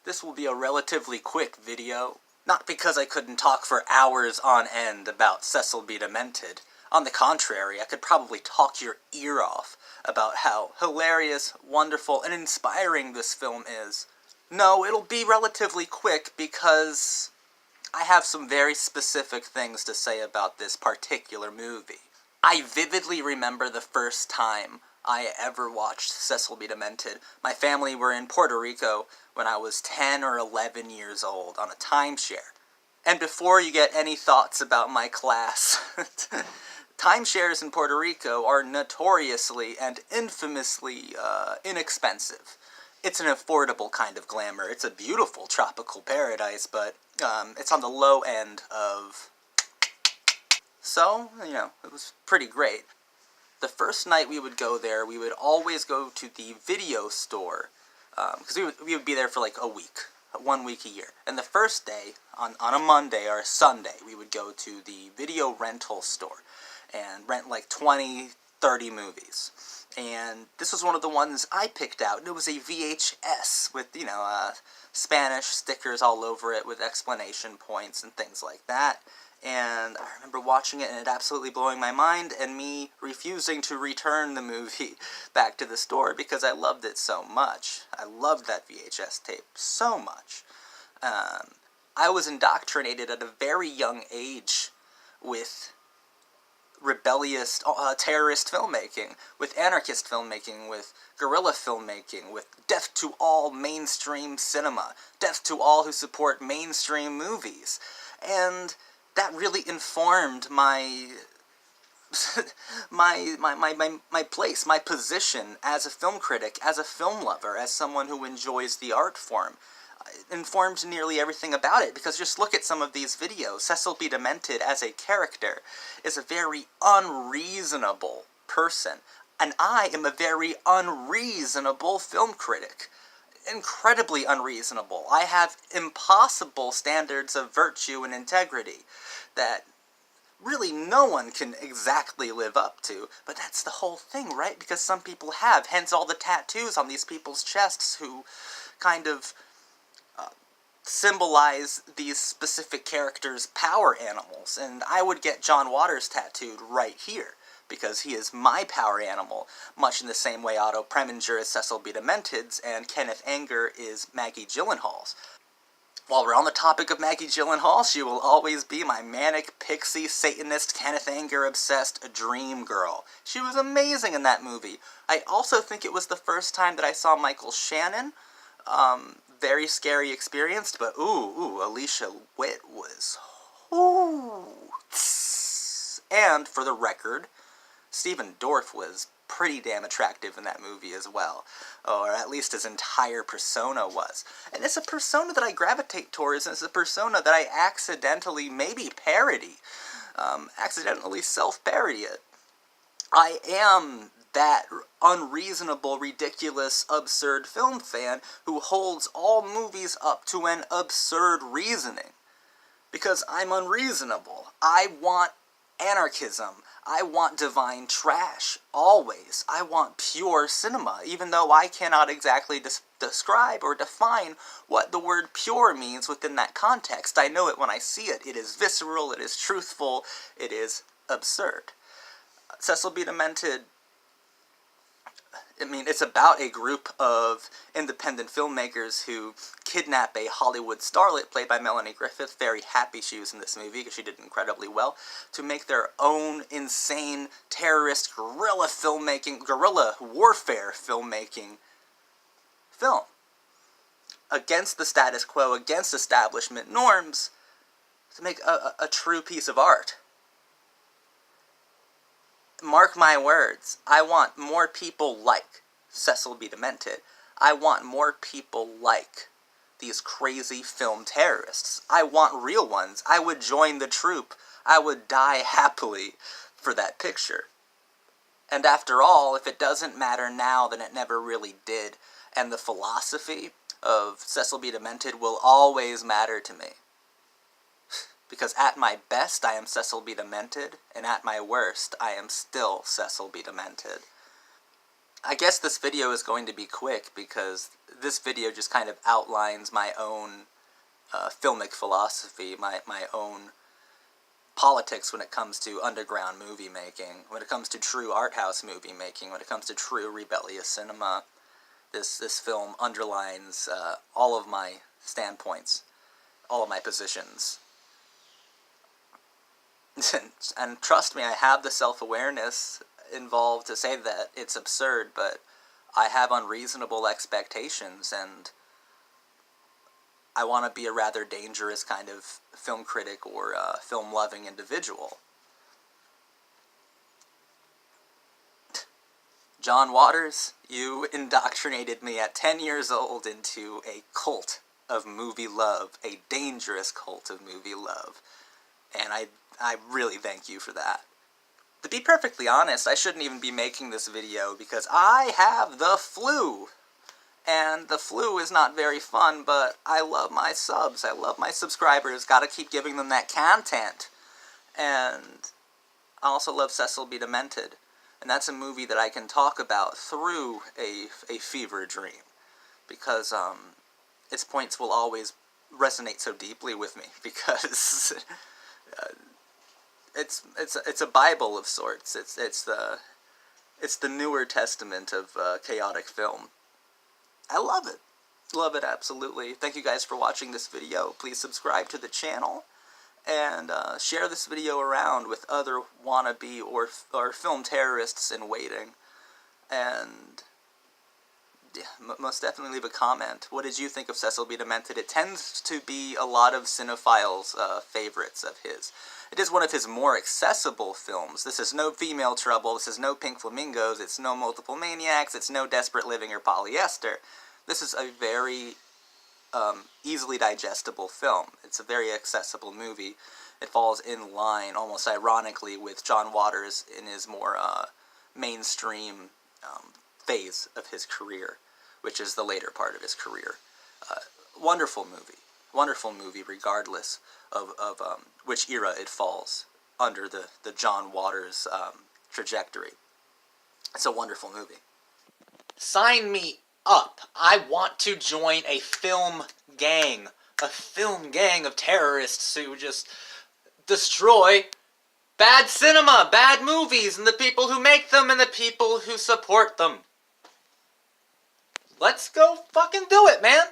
This will be a relatively quick video, not because I couldn't talk for hours on end about Cecil B. Demented. On the contrary, I could probably talk your ear off about how hilarious, wonderful, and inspiring this film is. No, it'll be relatively quick because I have some very specific things to say about this particular movie. I vividly remember the first time I ever watched Cecil B. Demented. My family were in Puerto Rico when I was 10 or 11 years old on a timeshare. And before you get any thoughts about my class, timeshares in Puerto Rico are notoriously and infamously inexpensive. It's an affordable kind of glamour. It's a beautiful tropical paradise, but it's on the low end of... So, it was pretty great. The first night we would go there, we would always go to the video store, because we would be there for like a week, 1 week a year. And the first day, on a Monday or a Sunday, we would go to the video rental store and rent like 20, 30 movies. And this was one of the ones I picked out. It was a VHS with, Spanish stickers all over it with explanation points and things like that. And I remember watching it and it absolutely blowing my mind, and me refusing to return the movie back to the store because I loved it so much. I loved that VHS tape so much. I was indoctrinated at a very young age with rebellious, terrorist filmmaking, with anarchist filmmaking, with guerrilla filmmaking, with death to all mainstream cinema, death to all who support mainstream movies. And that really informed my my place, my position as a film critic, as a film lover, as someone who enjoys the art form. It informed nearly everything about it, because just look at some of these videos. Cecil B. Demented as a character is a very unreasonable person, and I am a very unreasonable film critic. Incredibly unreasonable. I have impossible standards of virtue and integrity that really no one can exactly live up to. But that's the whole thing, right? Because some people have, hence all the tattoos on these people's chests who kind of symbolize these specific characters' power animals. And I would get John Waters tattooed right here, because he is my power animal, much in the same way Otto Preminger is Cecil B. Demented's, and Kenneth Anger is Maggie Gyllenhaal's. While we're on the topic of Maggie Gyllenhaal, she will always be my manic, pixie, Satanist, Kenneth Anger-obsessed dream girl. She was amazing in that movie. I also think it was the first time that I saw Michael Shannon. Very scary experience, but Alicia Witt was... And, for the record, Stephen Dorff was pretty damn attractive in that movie as well. Or at least his entire persona was. And it's a persona that I gravitate towards, and it's a persona that I accidentally maybe parody. Accidentally self-parody it. I am that unreasonable, ridiculous, absurd film fan who holds all movies up to an absurd reasoning. Because I'm unreasonable. I want anarchism. I want divine trash, always. I want pure cinema, even though I cannot exactly describe or define what the word pure means within that context. I know it when I see it. It is visceral, it is truthful, it is absurd. Cecil B. Demented, it's about a group of independent filmmakers who kidnap a Hollywood starlet, played by Melanie Griffith. Very happy she was in this movie, because she did incredibly well, to make their own insane, terrorist, guerrilla warfare filmmaking film. Against the status quo, against establishment norms, to make a true piece of art. Mark my words, I want more people like Cecil B. Demented. I want more people like these crazy film terrorists. I want real ones. I would join the troop. I would die happily for that picture. And after all, if it doesn't matter now, then it never really did. And the philosophy of Cecil B. Demented will always matter to me. Because at my best, I am Cecil B. Demented, and at my worst, I am still Cecil B. Demented. I guess this video is going to be quick because this video just kind of outlines my own filmic philosophy, my own politics when it comes to underground movie making, when it comes to true art house movie making, when it comes to true rebellious cinema. This film underlines all of my standpoints, all of my positions. And trust me, I have the self-awareness involved to say that it's absurd, but I have unreasonable expectations, and I want to be a rather dangerous kind of film critic or film-loving individual. John Waters, you indoctrinated me at 10 years old into a cult of movie love, a dangerous cult of movie love, and I really thank you for that. To be perfectly honest, I shouldn't even be making this video because I have the flu. And the flu is not very fun, but I love my subs. I love my subscribers. Gotta keep giving them that content. And I also love Cecil B. Demented. And that's a movie that I can talk about through a fever dream. Because its points will always resonate so deeply with me. Because it's a Bible of sorts. It's the Newer Testament of chaotic film. I love it. Love it, absolutely. Thank you guys for watching this video. Please subscribe to the channel and share this video around with other wannabe or film terrorists in waiting. And yeah, most definitely leave a comment. What did you think of Cecil B. Demented? It tends to be a lot of cinephiles' favorites of his. It is one of his more accessible films. This is no Female Trouble, this is no Pink Flamingos, it's no Multiple Maniacs, it's no Desperate Living or Polyester. This is a very easily digestible film. It's a very accessible movie. It falls in line, almost ironically, with John Waters in his more mainstream phase of his career, which is the later part of his career. Wonderful movie, regardless of which era it falls under the John Waters trajectory. It's a wonderful movie. Sign me up. I want to join a film gang of terrorists who just destroy bad cinema, bad movies, and the people who make them and the people who support them. Let's go fucking do it, man!